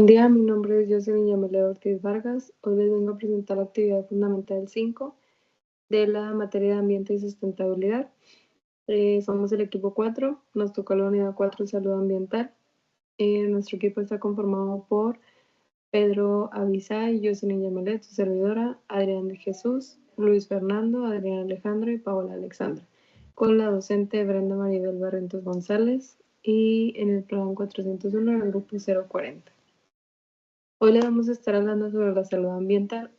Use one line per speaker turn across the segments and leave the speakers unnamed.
día, mi nombre es Jocelyn Yamile Ortiz Vargas. Hoy les vengo a presentar la actividad fundamental 5 de la materia de ambiente y sustentabilidad. Somos el equipo 4, nos tocó la unidad 4, salud ambiental. Nuestro equipo está conformado por Pedro Avisay, Jocelyn Yamilet, su servidora, Adrián de Jesús, Luis Fernando, Adrián Alejandro y Paola Alexandra, con la docente Brenda Maribel Barrientos González y en el programa 401 en el grupo 040. Hoy le vamos a estar hablando sobre la salud ambiental.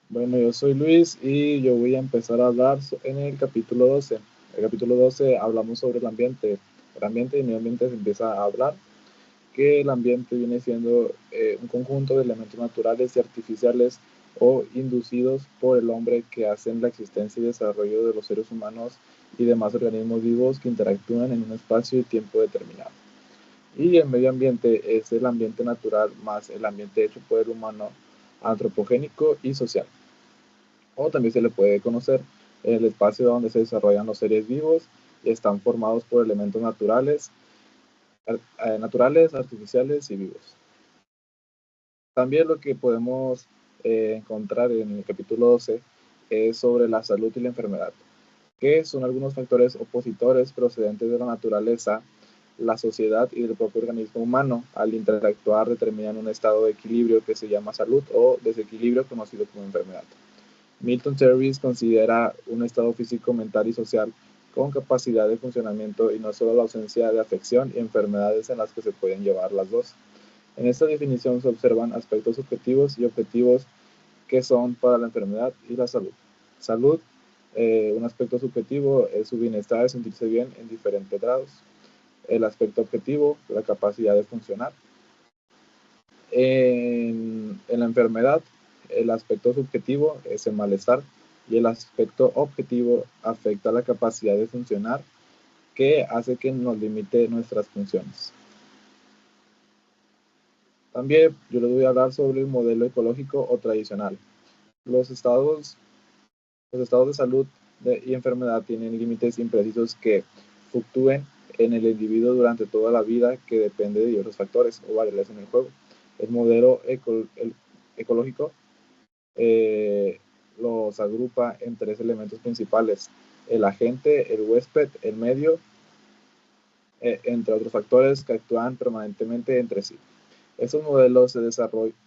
Bueno, yo soy Luis y yo voy a empezar a hablar en el capítulo 12. El capítulo 12 hablamos sobre el ambiente. El ambiente y el medio ambiente se empieza a hablar que el ambiente viene siendo un conjunto de elementos naturales y artificiales o inducidos por el hombre que hacen la existencia y desarrollo de los seres humanos y demás organismos vivos que interactúan en un espacio y tiempo determinado. Y el medio ambiente es el ambiente natural más el ambiente hecho por el humano, antropogénico y social. O también se le puede conocer el espacio donde se desarrollan los seres vivos y están formados por elementos naturales, artificiales y vivos. También lo que podemos encontrar en el capítulo 12 es sobre la salud y la enfermedad, que son algunos factores opositores procedentes de la naturaleza, la sociedad y del propio organismo humano. Al interactuar determinan un estado de equilibrio que se llama salud o desequilibrio conocido como enfermedad. Milton Service considera un estado físico, mental y social con capacidad de funcionamiento y no solo la ausencia de afección y enfermedades en las que se pueden llevar las dos. En esta definición se observan aspectos subjetivos y objetivos que son para la enfermedad y la salud. Salud, un aspecto subjetivo es su bienestar, sentirse bien en diferentes grados. El aspecto objetivo, la capacidad de funcionar. En la enfermedad, el aspecto subjetivo es el malestar y el aspecto objetivo afecta la capacidad de funcionar que hace que nos limite nuestras funciones. También yo les voy a hablar sobre el modelo ecológico o tradicional. Los estados de salud y enfermedad tienen límites imprecisos que fluctúen en el individuo durante toda la vida, que depende de diversos factores o variables en el juego. El modelo ecológico los agrupa en tres elementos principales: el agente, el huésped, el medio, entre otros factores que actúan permanentemente entre sí. Estos modelos se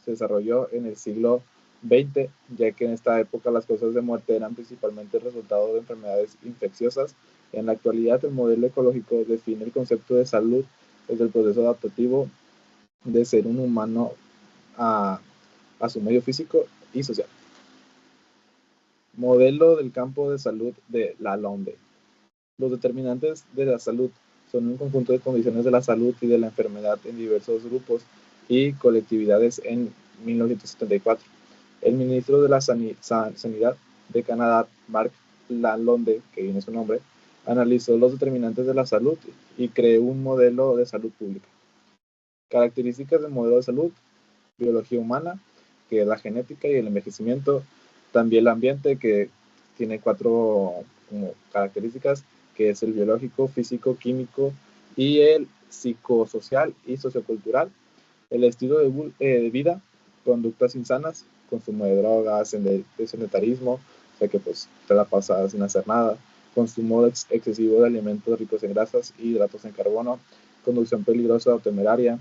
desarrolló en el siglo XX, ya que en esta época las causas de muerte eran principalmente el resultado de enfermedades infecciosas. En la actualidad, el modelo ecológico define el concepto de salud desde el proceso adaptativo de ser un humano a su medio físico y social. Modelo del campo de salud de Lalonde. Los determinantes de la salud son un conjunto de condiciones de la salud y de la enfermedad en diversos grupos y colectividades. En 1974, el ministro de la Sanidad de Canadá, Mark Lalonde, que viene su nombre, analizó los determinantes de la salud y creó un modelo de salud pública. Características del modelo de salud: biología humana, que es la genética y el envejecimiento. También el ambiente, que tiene 4 características, que es el biológico, físico, químico y el psicosocial y sociocultural. El estilo de vida, conductas insanas, consumo de drogas, de sedentarismo, o sea que pues te la pasas sin hacer nada, consumo excesivo de alimentos ricos en grasas y hidratos en carbono, conducción peligrosa o temeraria,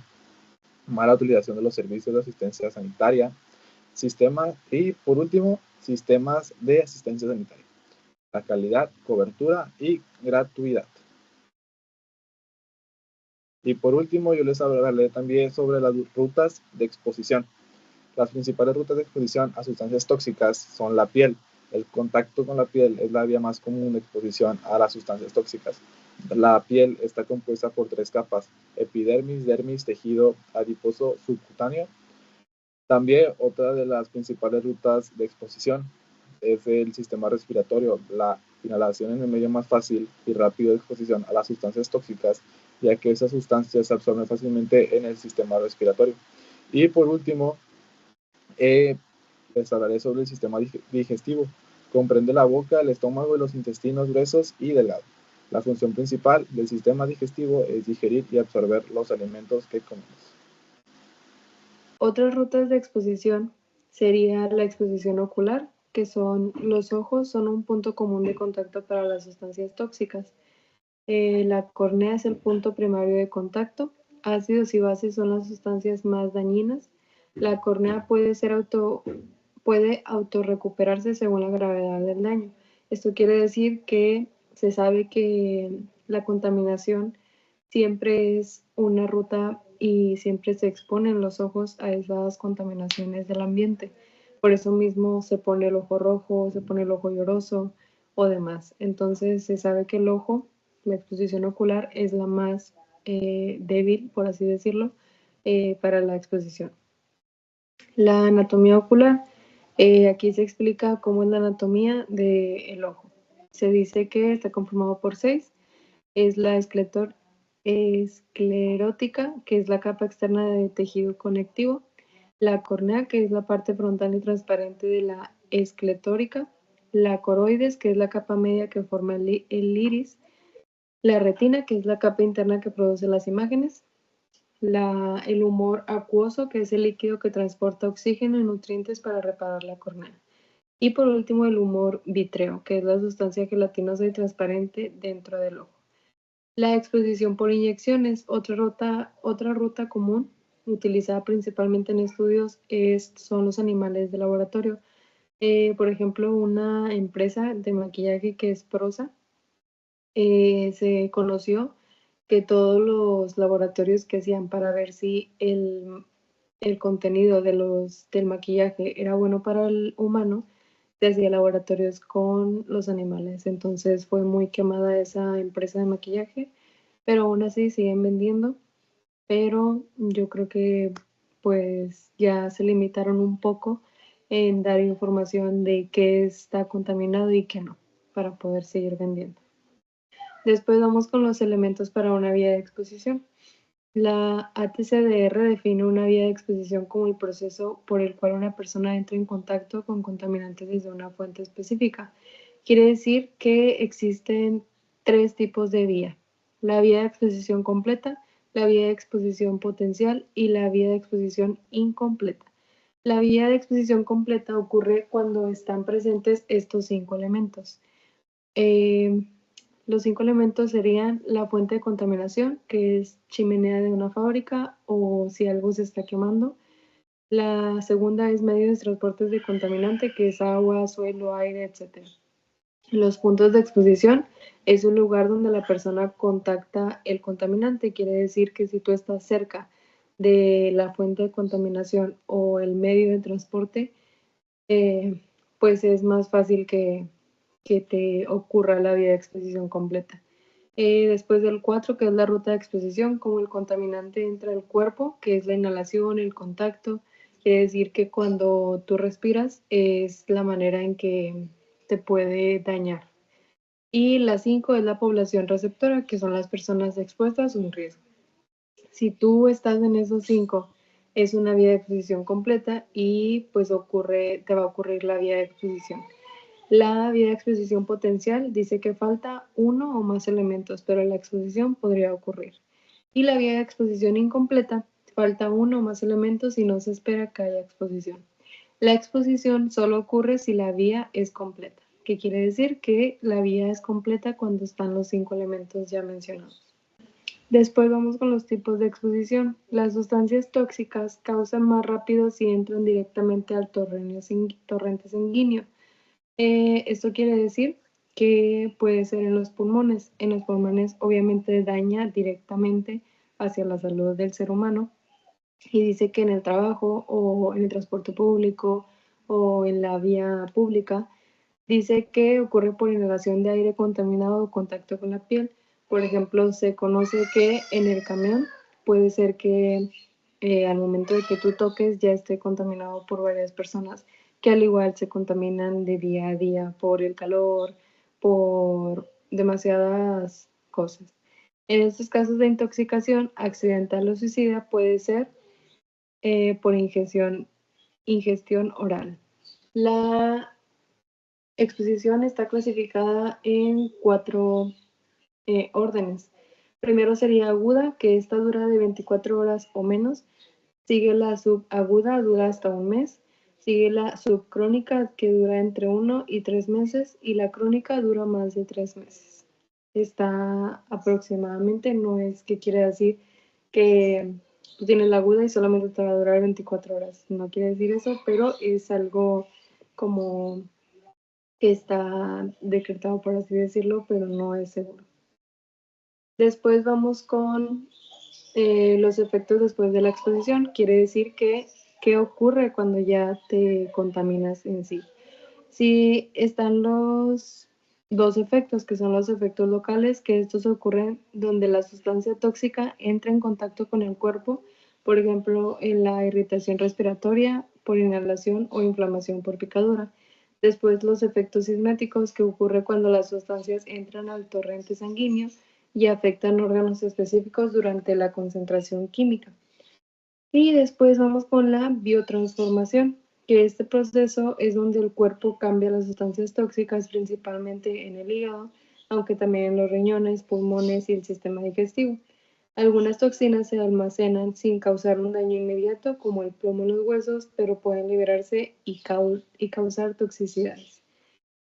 mala utilización de los servicios de asistencia sanitaria, y por último, sistemas de asistencia sanitaria, la calidad, cobertura y gratuidad. Y por último, yo les hablaré también sobre las rutas de exposición. Las principales rutas de exposición a sustancias tóxicas son la piel. El contacto con la piel es la vía más común de exposición a las sustancias tóxicas. La piel está compuesta por 3 capas: epidermis, dermis, tejido adiposo subcutáneo. También otra de las principales rutas de exposición es el sistema respiratorio. La inhalación es el medio más fácil y rápido de exposición a las sustancias tóxicas, ya que esas sustancias se absorben fácilmente en el sistema respiratorio. Y por último, les hablaré sobre el sistema digestivo. Comprende la boca, el estómago y los intestinos gruesos y delgados. La función principal del sistema digestivo es digerir y absorber los alimentos que comemos.
Otras rutas de exposición sería la exposición ocular, que son los ojos, son un punto común de contacto para las sustancias tóxicas. La córnea es el punto primario de contacto. Ácidos y bases son las sustancias más dañinas. La córnea puede autorrecuperarse según la gravedad del daño. Esto quiere decir que se sabe que la contaminación siempre es una ruta y siempre se exponen los ojos a esas contaminaciones del ambiente. Por eso mismo se pone el ojo rojo, se pone el ojo lloroso o demás. Entonces se sabe que el ojo, la exposición ocular, es la más débil, por así decirlo, para la exposición. La anatomía ocular. Aquí se explica cómo es la anatomía del ojo. Se dice que está conformado por 6. Es la esclerótica, que es la capa externa de tejido conectivo. La córnea, que es la parte frontal y transparente de la esclerótica. La coroides, que es la capa media que forma el iris. La retina, que es la capa interna que produce las imágenes. El humor acuoso, que es el líquido que transporta oxígeno y nutrientes para reparar la córnea. Y por último, el humor vítreo, que es la sustancia gelatinosa y transparente dentro del ojo. La exposición por inyecciones, otra ruta común utilizada principalmente en estudios son los animales de laboratorio. Por ejemplo, una empresa de maquillaje que es Prosa, se conoció que todos los laboratorios que hacían para ver si el contenido del maquillaje era bueno para el humano, se hacía laboratorios con los animales. Entonces fue muy quemada esa empresa de maquillaje, pero aún así siguen vendiendo. Pero yo creo que pues ya se limitaron un poco en dar información de qué está contaminado y qué no, para poder seguir vendiendo. Después vamos con los elementos para una vía de exposición. La ATCDR define una vía de exposición como el proceso por el cual una persona entra en contacto con contaminantes desde una fuente específica. Quiere decir que existen 3 tipos de vía: la vía de exposición completa, la vía de exposición potencial y la vía de exposición incompleta. La vía de exposición completa ocurre cuando están presentes estos 5 elementos. Los 5 elementos serían la fuente de contaminación, que es chimenea de una fábrica o si algo se está quemando. La segunda es medios de transporte de contaminante, que es agua, suelo, aire, etc. Los puntos de exposición es un lugar donde la persona contacta el contaminante. Quiere decir que si tú estás cerca de la fuente de contaminación o el medio de transporte, pues es más fácil que te ocurra la vía de exposición completa. Después del 4, que es la ruta de exposición, como el contaminante entra al cuerpo, que es la inhalación, el contacto. Quiere decir que cuando tú respiras es la manera en que te puede dañar. Y la 5 es la población receptora, que son las personas expuestas a un riesgo. Si tú estás en esos 5, es una vía de exposición completa y pues te va a ocurrir la vía de exposición. La vía de exposición potencial dice que falta uno o más elementos, pero la exposición podría ocurrir. Y la vía de exposición incompleta, falta uno o más elementos y no se espera que haya exposición. La exposición solo ocurre si la vía es completa, que quiere decir que la vía es completa cuando están los 5 elementos ya mencionados. Después vamos con los tipos de exposición. Las sustancias tóxicas causan más rápido si entran directamente al torrente sanguíneo. Esto quiere decir que puede ser en los pulmones. En los pulmones obviamente daña directamente hacia la salud del ser humano. Y dice que en el trabajo o en el transporte público o en la vía pública, dice que ocurre por inhalación de aire contaminado o contacto con la piel. Por ejemplo, se conoce que en el camión puede ser que al momento de que tú toques ya esté contaminado por varias personas, que al igual se contaminan de día a día por el calor, por demasiadas cosas. En estos casos de intoxicación accidental o suicida puede ser por ingestión oral. La exposición está clasificada en 4 órdenes. Primero sería aguda, que esta dura de 24 horas o menos. Sigue la subaguda, dura hasta un mes. Sigue la subcrónica, que dura entre 1 y 3 meses. Y la crónica dura más de 3 meses. Está aproximadamente, no es que quiere decir que tú tienes la aguda y solamente te va a durar 24 horas. No quiere decir eso, pero es algo como que está decretado, por así decirlo, pero no es seguro. Después vamos con los efectos después de la exposición. Quiere decir que qué ocurre cuando ya te contaminas en sí. Sí, están los dos efectos, que son los efectos locales, que estos ocurren donde la sustancia tóxica entra en contacto con el cuerpo, por ejemplo, en la irritación respiratoria, por inhalación o inflamación por picadura. Después, los efectos sisméticos, que ocurre cuando las sustancias entran al torrente sanguíneo y afectan órganos específicos durante la concentración química. Y después vamos con la biotransformación, que este proceso es donde el cuerpo cambia las sustancias tóxicas, principalmente en el hígado, aunque también en los riñones, pulmones y el sistema digestivo. Algunas toxinas se almacenan sin causar un daño inmediato, como el plomo en los huesos, pero pueden liberarse y causar toxicidades.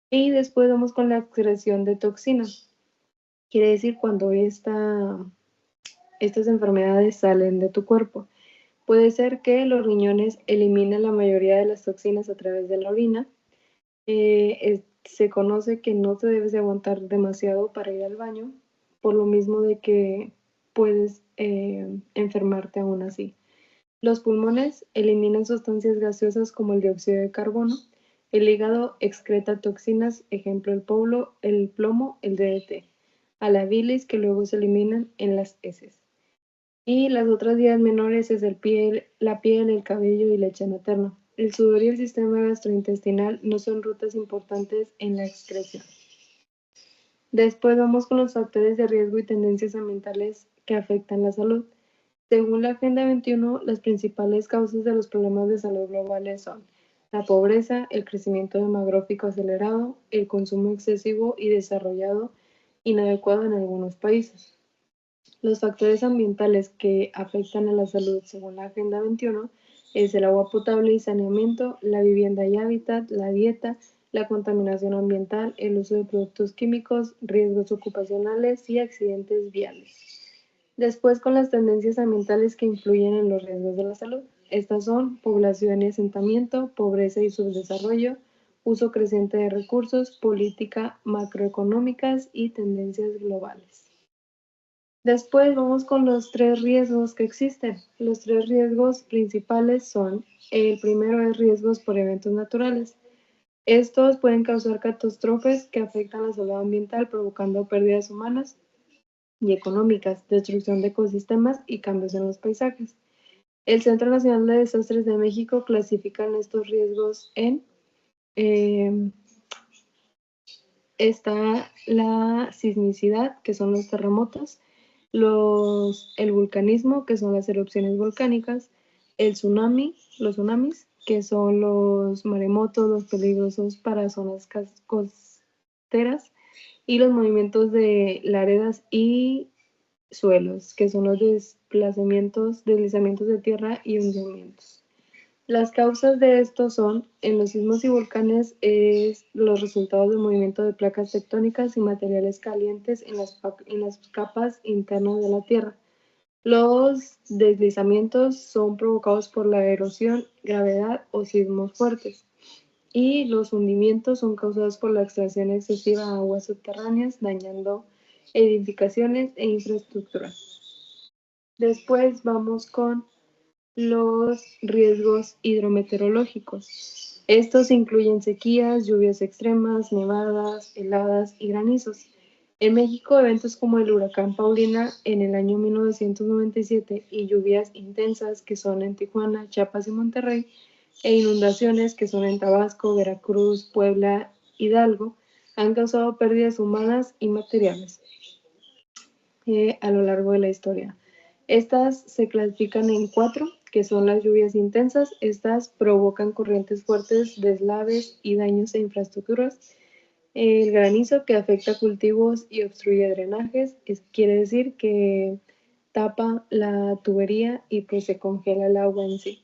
Y después vamos con la excreción de toxinas. Quiere decir cuando estas enfermedades salen de tu cuerpo. Puede ser que los riñones eliminen la mayoría de las toxinas a través de la orina. Se conoce que no te debes de aguantar demasiado para ir al baño, por lo mismo de que puedes enfermarte aún así. Los pulmones eliminan sustancias gaseosas como el dióxido de carbono. El hígado excreta toxinas, ejemplo el plomo, el DDT, a la bilis, que luego se eliminan en las heces. Y las otras vías menores es la piel, el cabello y leche materna. El sudor y el sistema gastrointestinal no son rutas importantes en la excreción. Después vamos con los factores de riesgo y tendencias ambientales que afectan la salud. Según la Agenda 21, las principales causas de los problemas de salud globales son la pobreza, el crecimiento demográfico acelerado, el consumo excesivo y desarrollado inadecuado en algunos países. Los factores ambientales que afectan a la salud según la Agenda 21 es el agua potable y saneamiento, la vivienda y hábitat, la dieta, la contaminación ambiental, el uso de productos químicos, riesgos ocupacionales y accidentes viales. Después, con las tendencias ambientales que influyen en los riesgos de la salud. Estas son población y asentamiento, pobreza y subdesarrollo, uso creciente de recursos, política macroeconómicas y tendencias globales. Después vamos con los 3 riesgos que existen. Los 3 riesgos principales son: el primero es riesgos por eventos naturales. Estos pueden causar catástrofes que afectan la salud ambiental, provocando pérdidas humanas y económicas, destrucción de ecosistemas y cambios en los paisajes. El Centro Nacional de Desastres de México clasifica estos riesgos en está la sismicidad, que son los terremotos, el vulcanismo, que son las erupciones volcánicas, el tsunami, los tsunamis, que son los maremotos, los peligrosos para zonas costeras, y los movimientos de laredas y suelos, que son los deslizamientos de tierra y hundimientos. Las causas de esto son: en los sismos y volcanes, los resultados del movimiento de placas tectónicas y materiales calientes en las capas internas de la Tierra. Los deslizamientos son provocados por la erosión, gravedad o sismos fuertes. Y los hundimientos son causados por la extracción excesiva de aguas subterráneas, dañando edificaciones e infraestructuras. Después vamos con los riesgos hidrometeorológicos. Estos incluyen sequías, lluvias extremas, nevadas, heladas y granizos. En México, eventos como el huracán Paulina en el año 1997 y lluvias intensas, que son en Tijuana, Chiapas y Monterrey, e inundaciones, que son en Tabasco, Veracruz, Puebla, Hidalgo, han causado pérdidas humanas y materiales a lo largo de la historia. Estas se clasifican en 4, que son las lluvias intensas. Estas provocan corrientes fuertes, deslaves y daños a infraestructuras. El granizo, que afecta cultivos y obstruye drenajes, quiere decir que tapa la tubería y pues se congela el agua en sí.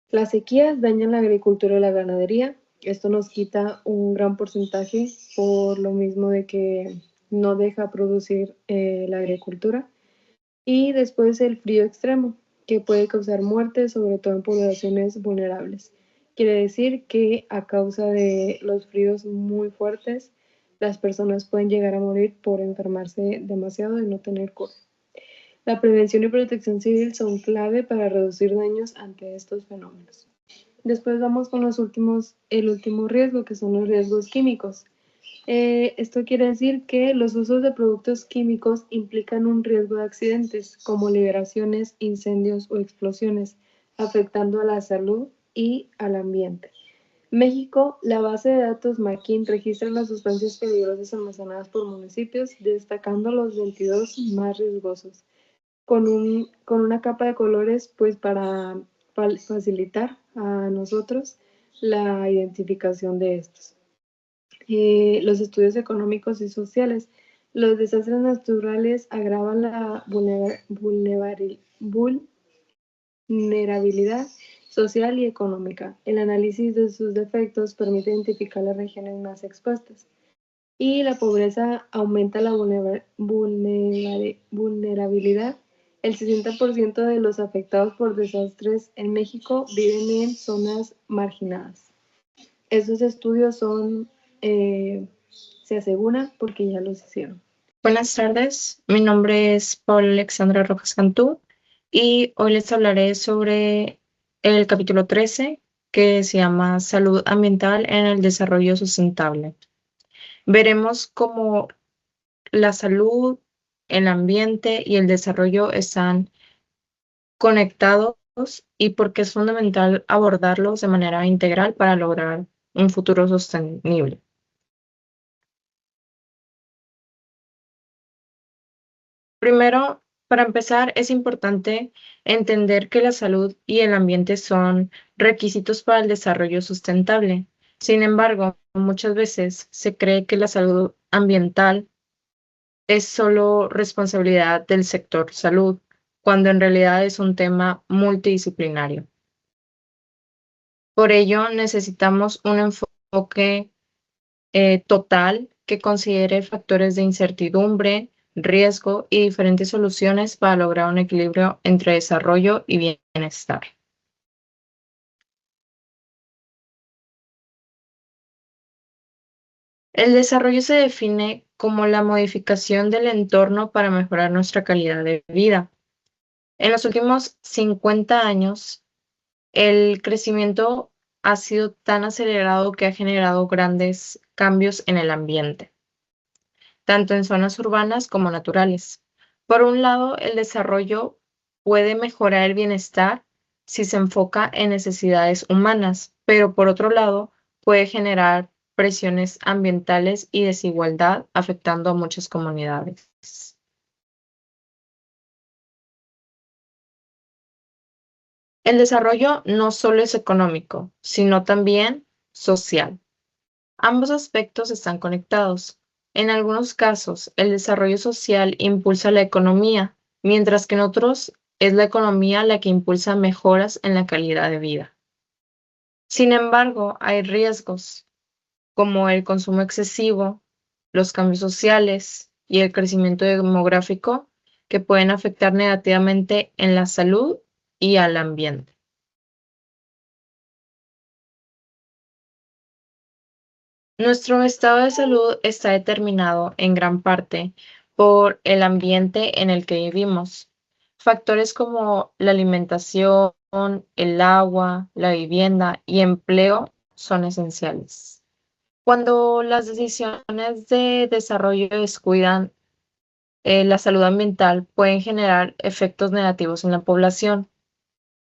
Las sequías dañan la agricultura y la ganadería. Esto nos quita un gran porcentaje por lo mismo de que no deja producir la agricultura. Y después el frío extremo, que puede causar muerte, sobre todo en poblaciones vulnerables. Quiere decir que a causa de los fríos muy fuertes, las personas pueden llegar a morir por enfermarse demasiado y no tener cura. La prevención y protección civil son clave para reducir daños ante estos fenómenos. Después vamos con el último riesgo, que son los riesgos químicos. Esto quiere decir que los usos de productos químicos implican un riesgo de accidentes, como liberaciones, incendios o explosiones, afectando a la salud y al ambiente. México, la base de datos Makin registra las sustancias peligrosas almacenadas por municipios, destacando los 22 más riesgosos, con una capa de colores pues para facilitar a nosotros la identificación de estos. Los estudios económicos y sociales. Los desastres naturales agravan la vulnerabilidad social y económica. El análisis de sus defectos permite identificar las regiones más expuestas. Y la pobreza aumenta la vulnerabilidad. El 60% de los afectados por desastres en México viven en zonas marginadas. Estos estudios se aseguran porque ya los hicieron.
Buenas tardes, mi nombre es Paula Alexandra Rojas Cantú y hoy les hablaré sobre el capítulo 13 que se llama Salud Ambiental en el Desarrollo Sustentable. Veremos cómo la salud, el ambiente y el desarrollo están conectados y por qué es fundamental abordarlos de manera integral para lograr un futuro sostenible. Primero, para empezar, es importante entender que la salud y el ambiente son requisitos para el desarrollo sustentable. Sin embargo, muchas veces se cree que la salud ambiental es solo responsabilidad del sector salud, cuando en realidad es un tema multidisciplinario. Por ello, necesitamos un enfoque total que considere factores de incertidumbre, riesgo y diferentes soluciones para lograr un equilibrio entre desarrollo y bienestar. El desarrollo se define como la modificación del entorno para mejorar nuestra calidad de vida. En los últimos 50 años, el crecimiento ha sido tan acelerado que ha generado grandes cambios en el ambiente, tanto en zonas urbanas como naturales. Por un lado, el desarrollo puede mejorar el bienestar si se enfoca en necesidades humanas, pero por otro lado, puede generar presiones ambientales y desigualdad afectando a muchas comunidades. El desarrollo no solo es económico, sino también social. Ambos aspectos están conectados. En algunos casos, el desarrollo social impulsa la economía, mientras que en otros es la economía la que impulsa mejoras en la calidad de vida. Sin embargo, hay riesgos, como el consumo excesivo, los cambios sociales y el crecimiento demográfico, que pueden afectar negativamente en la salud y al ambiente. Nuestro estado de salud está determinado en gran parte por el ambiente en el que vivimos. Factores como la alimentación, el agua, la vivienda y empleo son esenciales. Cuando las decisiones de desarrollo descuidan la salud ambiental, pueden generar efectos negativos en la población,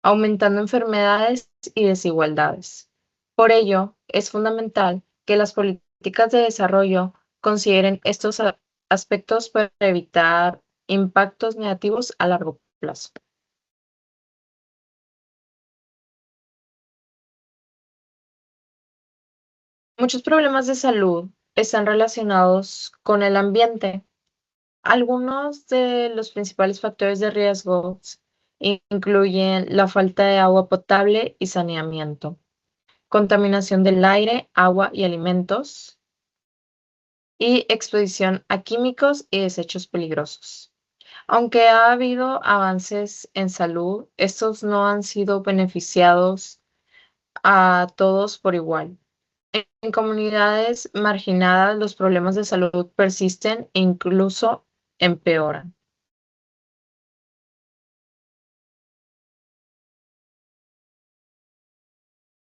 aumentando enfermedades y desigualdades. Por ello, es fundamental que las políticas de desarrollo consideren estos aspectos para evitar impactos negativos a largo plazo. Muchos problemas de salud están relacionados con el ambiente. Algunos de los principales factores de riesgo incluyen la falta de agua potable y saneamiento, contaminación del aire, agua y alimentos, y exposición a químicos y desechos peligrosos. Aunque ha habido avances en salud, estos no han sido beneficiados a todos por igual. En comunidades marginadas, los problemas de salud persisten e incluso empeoran.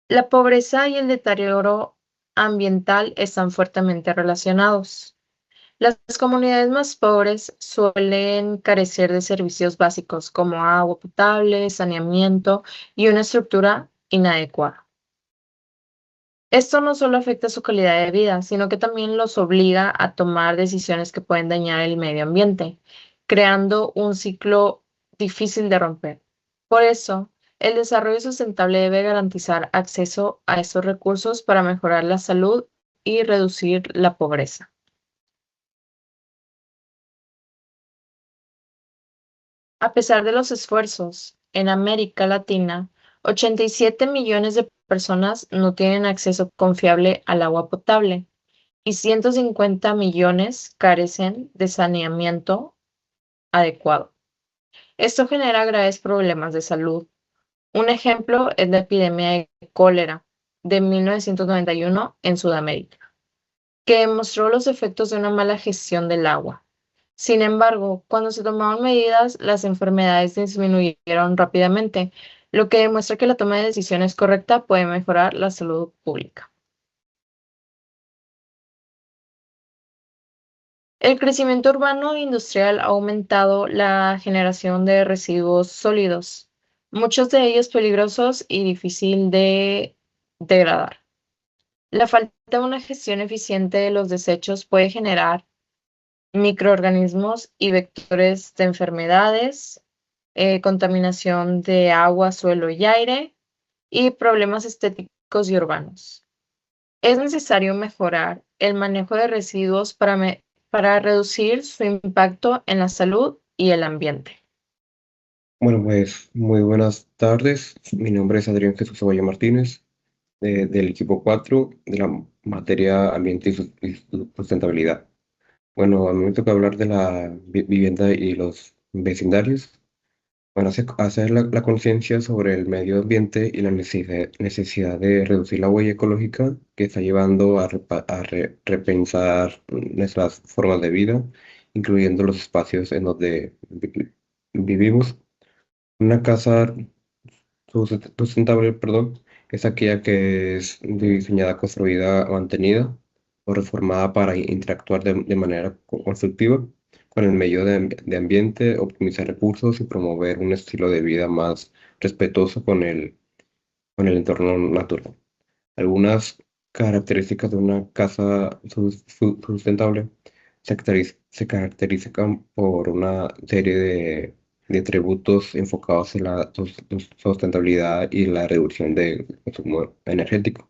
La pobreza y el deterioro ambiental están fuertemente relacionados. Las comunidades más pobres suelen carecer de servicios básicos como agua potable, saneamiento y una estructura inadecuada. Esto no solo afecta su calidad de vida, sino que también los obliga a tomar decisiones que pueden dañar el medio ambiente, creando un ciclo difícil de romper. Por eso, el desarrollo sustentable debe garantizar acceso a estos recursos para mejorar la salud y reducir la pobreza. A pesar de los esfuerzos, en América Latina, 87 millones de personas no tienen acceso confiable al agua potable y 150 millones carecen de saneamiento adecuado. Esto genera graves problemas de salud. Un ejemplo es la epidemia de cólera de 1991 en Sudamérica, que demostró los efectos de una mala gestión del agua. Sin embargo, cuando se tomaron medidas, las enfermedades disminuyeron rápidamente, lo que demuestra que la toma de decisiones correcta puede mejorar la salud pública. El crecimiento urbano e industrial ha aumentado la generación de residuos sólidos, muchos de ellos peligrosos y difícil de degradar. La falta de una gestión eficiente de los desechos puede generar microorganismos y vectores de enfermedades, contaminación de agua, suelo y aire y problemas estéticos y urbanos. Es necesario mejorar el manejo de residuos para reducir su impacto en la salud y el ambiente.
Bueno, pues muy buenas tardes. Mi nombre es Adrián Jesús Cebolla Martínez, del equipo 4 de la materia Ambiente y Sustentabilidad. Bueno, a mí me toca hablar de la vivienda y los vecindarios. Bueno, hacer la conciencia sobre el medio ambiente y la necesidad de reducir la huella ecológica que está llevando a repensar nuestras formas de vida, incluyendo los espacios en donde vivimos. Una casa sustentable, perdón, es aquella que es diseñada, construida, mantenida o reformada para interactuar de manera constructiva con el medio de ambiente, optimizar recursos y promover un estilo de vida más respetuoso con el entorno natural. Algunas características de una casa sustentable se caracterizan por una serie de tributos enfocados en la sustentabilidad y la reducción de consumo energético.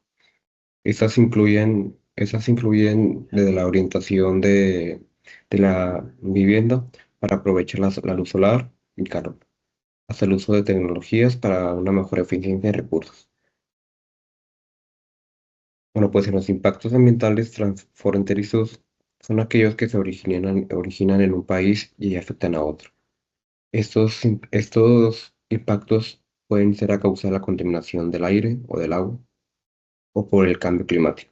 Estas incluyen desde la orientación de la vivienda para aprovechar la luz solar y calor, hasta el uso de tecnologías para una mejor eficiencia de recursos. Bueno, pues en los impactos ambientales transfronterizos son aquellos que se originan en un país y afectan a otro. Estos impactos pueden ser a causa de la contaminación del aire o del agua o por el cambio climático.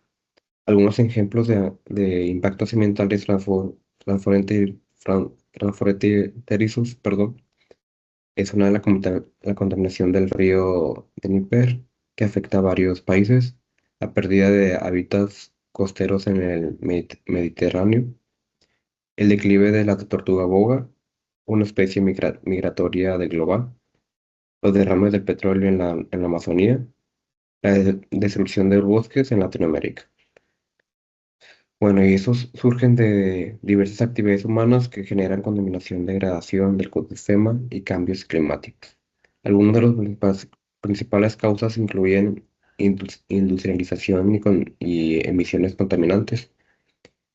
Algunos ejemplos de impactos ambientales transfronterizos, perdón, es una de la contaminación del río Dnieper, que afecta a varios países, la pérdida de hábitats costeros en el Mediterráneo, el declive de la tortuga boga, una especie migratoria de global, los derrames del petróleo en la Amazonía, la destrucción de bosques en Latinoamérica. Bueno, y esos surgen de diversas actividades humanas que generan contaminación, degradación del ecosistema y cambios climáticos. Algunos de los principales causas incluyen industrialización y emisiones contaminantes,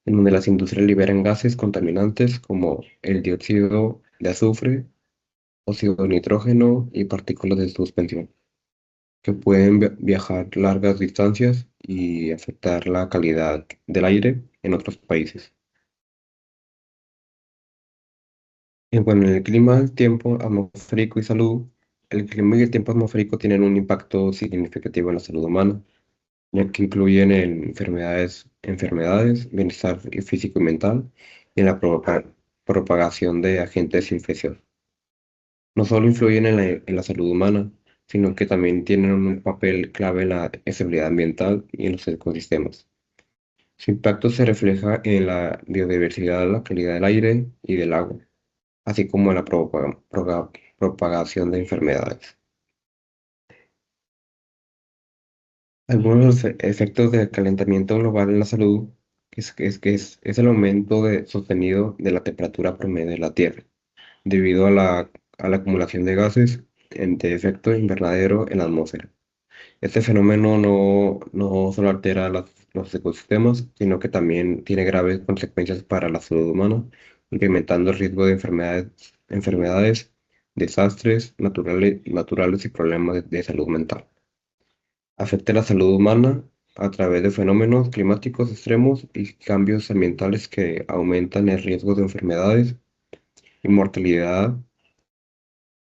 en donde las industrias liberan gases contaminantes como el dióxido de azufre, óxido de nitrógeno y partículas de suspensión, que pueden viajar largas distancias y afectar la calidad del aire en otros países. Y bueno, en el clima, el tiempo atmosférico y salud, el clima y el tiempo atmosférico tienen un impacto significativo en la salud humana, ya que influyen en enfermedades, bienestar físico y mental, y en la propagación de agentes infecciosos. No solo influyen en la salud humana, sino que también tienen un papel clave en la estabilidad ambiental y en los ecosistemas. Su impacto se refleja en la biodiversidad, la calidad del aire y del agua, así como en la propagación de enfermedades. Algunos de los efectos del calentamiento global en la salud es el aumento sostenido de la temperatura promedio de la Tierra, debido a la acumulación de gases de efecto invernadero en la atmósfera. Este fenómeno no solo altera los ecosistemas, sino que también tiene graves consecuencias para la salud humana, incrementando el riesgo de enfermedades, desastres naturales y problemas de salud mental. Afecta la salud humana a través de fenómenos climáticos extremos y cambios ambientales que aumentan el riesgo de enfermedades y mortalidad.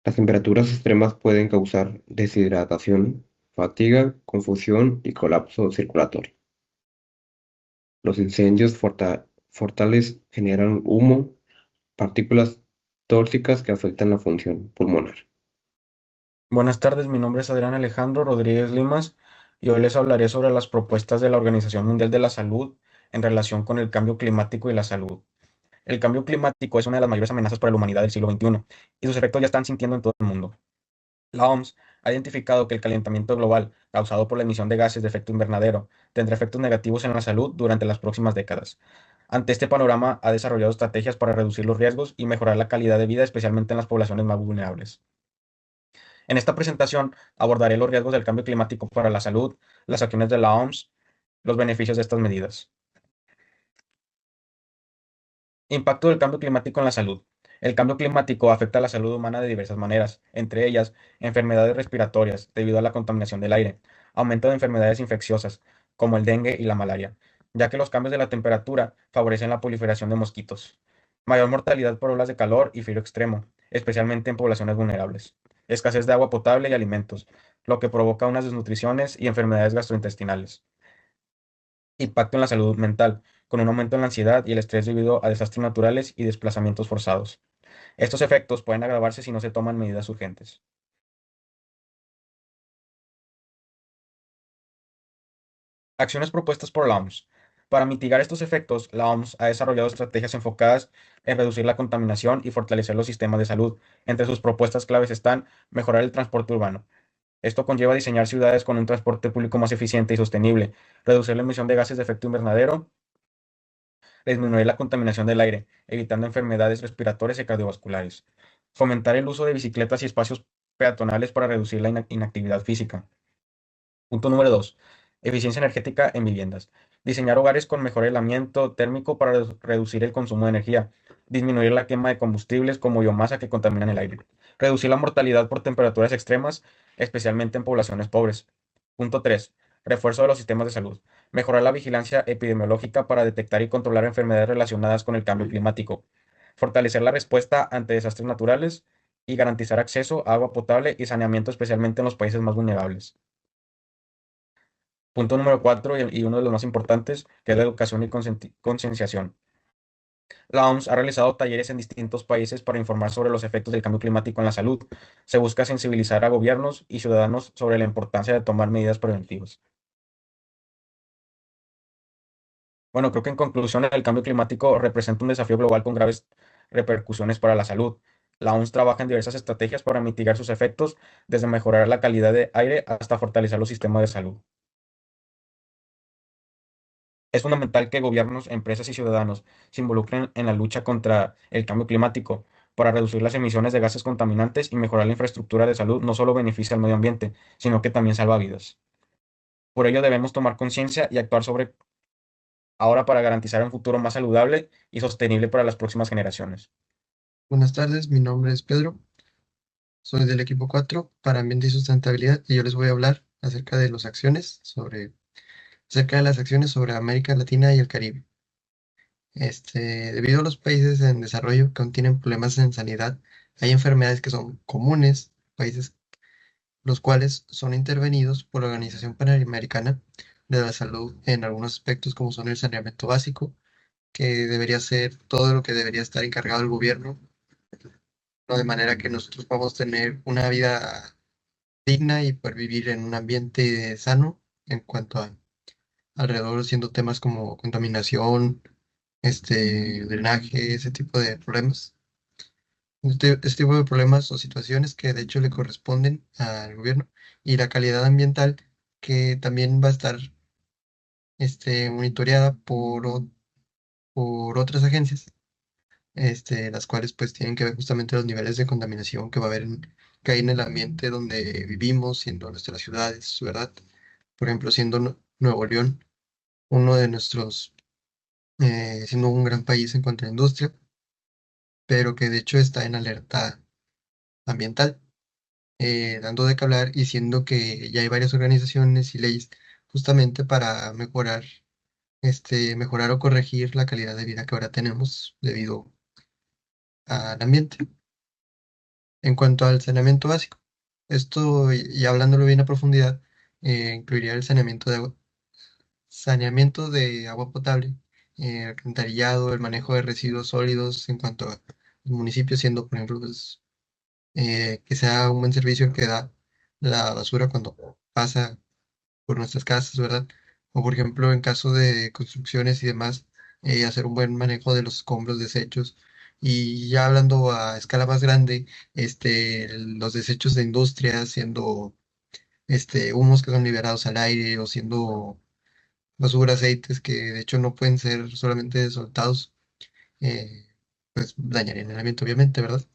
Las temperaturas extremas pueden causar deshidratación, fatiga, confusión y colapso circulatorio. Los incendios forestales generan humo, partículas tóxicas que afectan la función pulmonar.
Buenas tardes, mi nombre es Adrián Alejandro Rodríguez Limas y hoy les hablaré sobre las propuestas de la Organización Mundial de la Salud en relación con el cambio climático y la salud. El cambio climático es una de las mayores amenazas para la humanidad del siglo XXI y sus efectos ya están sintiendo en todo el mundo. La OMS ha identificado que el calentamiento global causado por la emisión de gases de efecto invernadero tendrá efectos negativos en la salud durante las próximas décadas. Ante este panorama, ha desarrollado estrategias para reducir los riesgos y mejorar la calidad de vida, especialmente en las poblaciones más vulnerables. En esta presentación abordaré los riesgos del cambio climático para la salud, las acciones de la OMS, los beneficios de estas medidas. Impacto del cambio climático en la salud. El cambio climático afecta a la salud humana de diversas maneras, entre ellas enfermedades respiratorias debido a la contaminación del aire, aumento de enfermedades infecciosas como el dengue y la malaria, ya que los cambios de la temperatura favorecen la proliferación de mosquitos, mayor mortalidad por olas de calor y frío extremo, especialmente en poblaciones vulnerables, escasez de agua potable y alimentos, lo que provoca unas desnutriciones y enfermedades gastrointestinales. Impacto en la salud mental, con un aumento en la ansiedad y el estrés debido a desastres naturales y desplazamientos forzados. Estos efectos pueden agravarse si no se toman medidas urgentes. Acciones propuestas por la OMS. Para mitigar estos efectos, la OMS ha desarrollado estrategias enfocadas en reducir la contaminación y fortalecer los sistemas de salud. Entre sus propuestas claves están mejorar el transporte urbano. Esto conlleva diseñar ciudades con un transporte público más eficiente y sostenible, reducir la emisión de gases de efecto invernadero, disminuir la contaminación del aire, evitando enfermedades respiratorias y cardiovasculares, fomentar el uso de bicicletas y espacios peatonales para reducir la inactividad física. Punto número 2. Eficiencia energética en viviendas. Diseñar hogares con mejor aislamiento térmico para reducir el consumo de energía. Disminuir la quema de combustibles como biomasa que contaminan el aire. Reducir la mortalidad por temperaturas extremas, especialmente en poblaciones pobres. Punto 3. Refuerzo de los sistemas de salud. Mejorar la vigilancia epidemiológica para detectar y controlar enfermedades relacionadas con el cambio climático. Fortalecer la respuesta ante desastres naturales y garantizar acceso a agua potable y saneamiento, especialmente en los países más vulnerables. Punto número 4 y uno de los más importantes, que es la educación y concienciación. La OMS ha realizado talleres en distintos países para informar sobre los efectos del cambio climático en la salud. Se busca sensibilizar a gobiernos y ciudadanos sobre la importancia de tomar medidas preventivas. Bueno, creo que en conclusión, el cambio climático representa un desafío global con graves repercusiones para la salud. La OMS trabaja en diversas estrategias para mitigar sus efectos, desde mejorar la calidad de aire hasta fortalecer los sistemas de salud. Es fundamental que gobiernos, empresas y ciudadanos se involucren en la lucha contra el cambio climático para reducir las emisiones de gases contaminantes y mejorar la infraestructura de salud. No solo beneficia al medio ambiente, sino que también salva vidas. Por ello debemos tomar conciencia y actuar ahora para garantizar un futuro más saludable y sostenible para las próximas generaciones.
Buenas tardes, mi nombre es Pedro, soy del equipo 4 para Ambiente y Sustentabilidad y yo les voy a hablar acerca de acerca de las acciones sobre América Latina y el Caribe. Debido a los países en desarrollo que aún tienen problemas en sanidad, hay enfermedades que son comunes, países los cuales son intervenidos por la Organización Panamericana de la Salud en algunos aspectos como son el saneamiento básico, que debería ser todo lo que debería estar encargado el gobierno, ¿no? De manera que nosotros podamos tener una vida digna y poder vivir en un ambiente sano en cuanto a alrededor, siendo temas como contaminación, drenaje, ese tipo de problemas. Este tipo de problemas o situaciones que de hecho le corresponden al gobierno y la calidad ambiental que también va a estar monitoreada por otras agencias, las cuales pues tienen que ver justamente los niveles de contaminación que va a haber que hay en el ambiente donde vivimos, siendo nuestras ciudades, ¿verdad? Por ejemplo, siendo Nuevo León, uno de nuestros, siendo un gran país en cuanto a industria, pero que de hecho está en alerta ambiental, dando de qué hablar y siendo que ya hay varias organizaciones y leyes justamente para mejorar o corregir la calidad de vida que ahora tenemos debido al ambiente. En cuanto al saneamiento básico, esto, y hablándolo bien a profundidad, incluiría el saneamiento de agua potable, alcantarillado, el manejo de residuos sólidos en cuanto a los municipios, siendo, por ejemplo, pues, que sea un buen servicio que da la basura cuando pasa por nuestras casas, ¿verdad? O, por ejemplo, en caso de construcciones y demás, hacer un buen manejo de los escombros, desechos. Y ya hablando a escala más grande, los desechos de industria, siendo humos que son liberados al aire o siendo basura, aceites que de hecho no pueden ser solamente soltados, eh, pues dañarían el ambiente, obviamente, ¿verdad?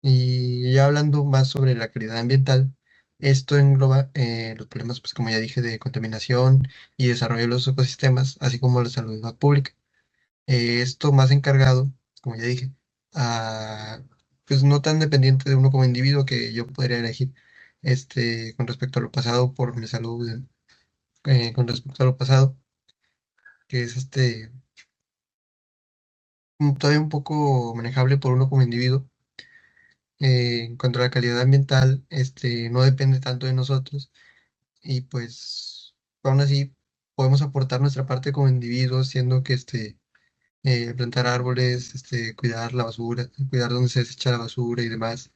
Y ya hablando más sobre la calidad ambiental, esto engloba los problemas, pues como ya dije, de contaminación y desarrollo de los ecosistemas, así como la salud pública. Esto más encargado, como ya dije, a, pues no tan dependiente de uno como individuo que yo podría elegir con respecto a lo pasado por mi salud, con respecto a lo pasado, que es todavía un poco manejable por uno como individuo. En cuanto a la calidad ambiental, no depende tanto de nosotros y pues aún así podemos aportar nuestra parte como individuos, siendo que plantar árboles, cuidar la basura, cuidar dónde se desecha la basura y demás.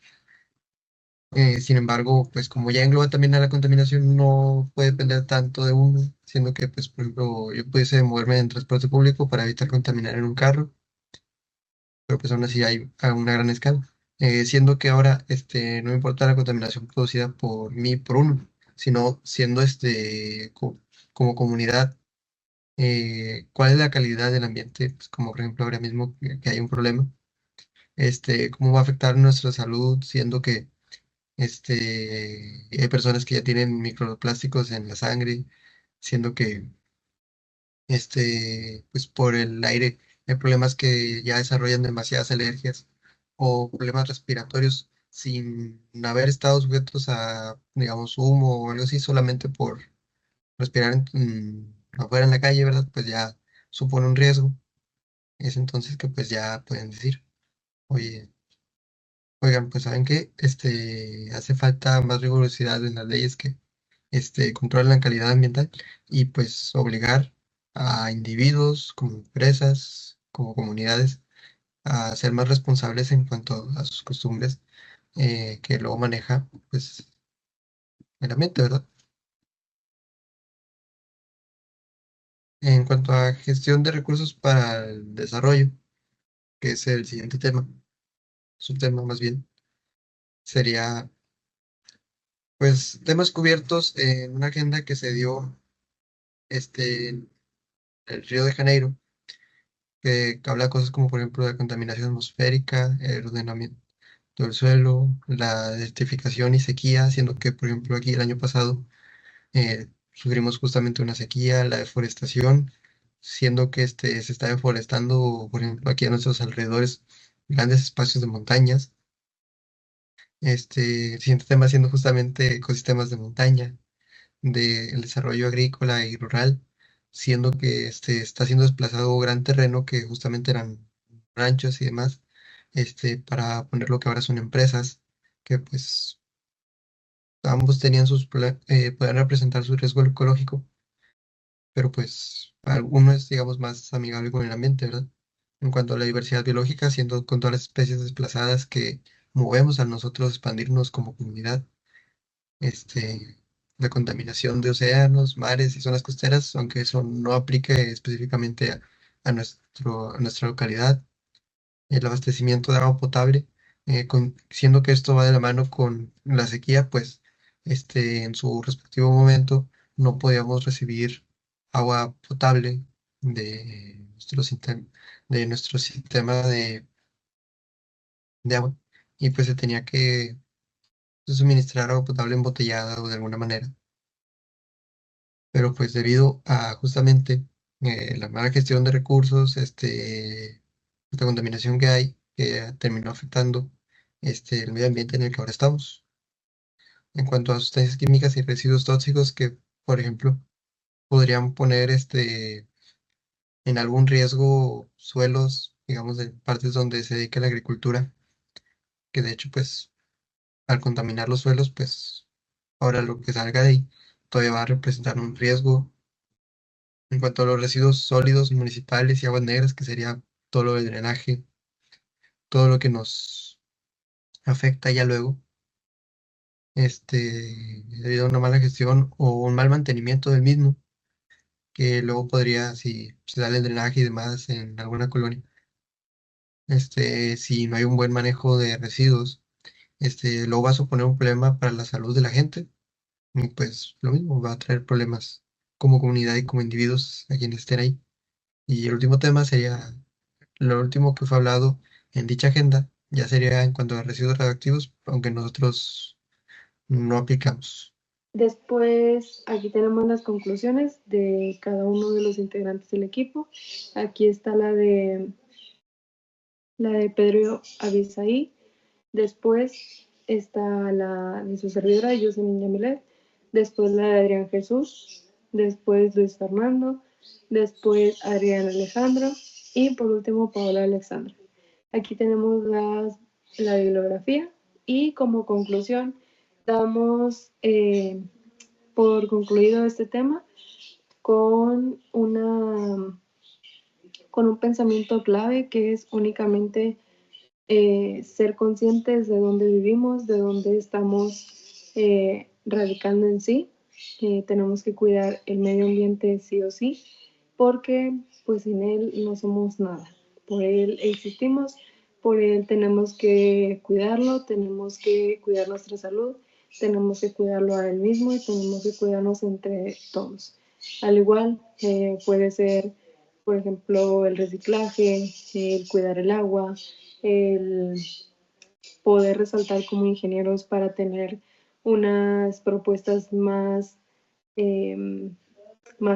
Sin embargo, pues como ya engloba también a la contaminación, no puede depender tanto de uno, siendo que, pues, por ejemplo, yo pudiese moverme en transporte público para evitar contaminar en un carro, pero pues aún así hay a una gran escala. Siendo que ahora no me importa la contaminación producida por mí, por uno, sino siendo como comunidad, cuál es la calidad del ambiente, pues, como por ejemplo ahora mismo que hay un problema, cómo va a afectar nuestra salud, siendo que hay personas que ya tienen microplásticos en la sangre, siendo que pues por el aire hay problemas que ya desarrollan demasiadas alergias o problemas respiratorios sin haber estado sujetos a, digamos, humo o algo así, solamente por respirar afuera en la calle, ¿verdad? Pues ya supone un riesgo. Es entonces que pues ya pueden decir, oye, oigan, pues saben que hace falta más rigurosidad en las leyes que controlen la calidad ambiental y pues obligar a individuos, como empresas, como comunidades, a ser más responsables en cuanto a sus costumbres que luego maneja pues el ambiente, ¿verdad? En cuanto a gestión de recursos para el desarrollo, que es el siguiente tema, su tema más bien, sería pues temas cubiertos en una agenda que se dio en el Río de Janeiro, que habla de cosas como por ejemplo la contaminación atmosférica, el ordenamiento del suelo, la desertificación y sequía, siendo que por ejemplo aquí el año pasado sufrimos justamente una sequía, la deforestación, siendo que se está deforestando, por ejemplo, aquí a nuestros alrededores, grandes espacios de montañas. El siguiente tema siendo justamente ecosistemas de montaña, del desarrollo agrícola y rural, siendo que está siendo desplazado gran terreno que justamente eran ranchos y demás, para poner lo que ahora son empresas, que pues ambos tenían podían representar su riesgo ecológico, pero pues alguno es, digamos, más amigable con el ambiente, ¿verdad? En cuanto a la diversidad biológica, siendo con todas las especies desplazadas que movemos a nosotros expandirnos como comunidad, este, la contaminación de océanos, mares y zonas costeras, aunque eso no aplique específicamente a nuestra localidad, el abastecimiento de agua potable, siendo que esto va de la mano con la sequía, pues en su respectivo momento no podíamos recibir agua potable de nuestro sistema de agua, y pues se tenía que suministrar agua potable embotellada o de alguna manera. Pero pues debido a justamente la mala gestión de recursos, esta contaminación que hay, que terminó afectando el medio ambiente en el que ahora estamos. En cuanto a sustancias químicas y residuos tóxicos que, por ejemplo, podrían poner en algún riesgo suelos, digamos, de partes donde se dedica a la agricultura, que de hecho, pues, al contaminar los suelos, pues, ahora lo que salga de ahí todavía va a representar un riesgo. En cuanto a los residuos sólidos municipales y aguas negras, que sería todo lo del drenaje, todo lo que nos afecta ya luego, debido a una mala gestión o un mal mantenimiento del mismo, que luego podría, si se da el drenaje y demás en alguna colonia, si no hay un buen manejo de residuos, luego va a suponer un problema para la salud de la gente, y pues lo mismo, va a traer problemas como comunidad y como individuos a quienes estén ahí. Y el último tema sería lo último que fue hablado en dicha agenda, ya sería en cuanto a residuos radioactivos, aunque nosotros no aplicamos.
Después, aquí tenemos las conclusiones de cada uno de los integrantes del equipo. Aquí está la de Pedro Abisaí. Después está la de su servidora, Jocelyn Yamilet. Después la de Adrián Jesús. Después Luis Fernando. Después Adrián Alejandro. Y por último, Paola Alexandra. Aquí tenemos la bibliografía y como conclusión damos por concluido este tema con un pensamiento clave que es únicamente ser conscientes de dónde vivimos, de dónde estamos radicando en sí. Tenemos que cuidar el medio ambiente sí o sí, porque pues sin él no somos nada. Por él existimos, por él tenemos que cuidarlo, tenemos que cuidar nuestra salud, tenemos que cuidarlo a él mismo y tenemos que cuidarnos entre todos. Al igual, puede ser, por ejemplo, el reciclaje, el cuidar el agua, el poder resaltar como ingenieros para tener unas propuestas más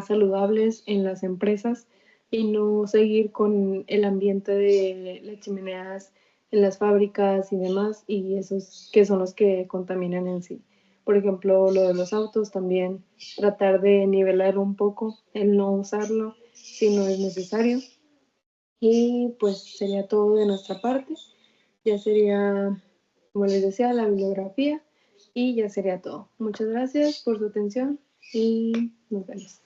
saludables en las empresas y no seguir con el ambiente de las chimeneas en las fábricas y demás, y esos que son los que contaminan en sí. Por ejemplo, lo de los autos también, tratar de nivelar un poco el no usarlo si no es necesario. Y pues sería todo de nuestra parte. Ya sería, como les decía, la bibliografía y ya sería todo. Muchas gracias por su atención y nos vemos.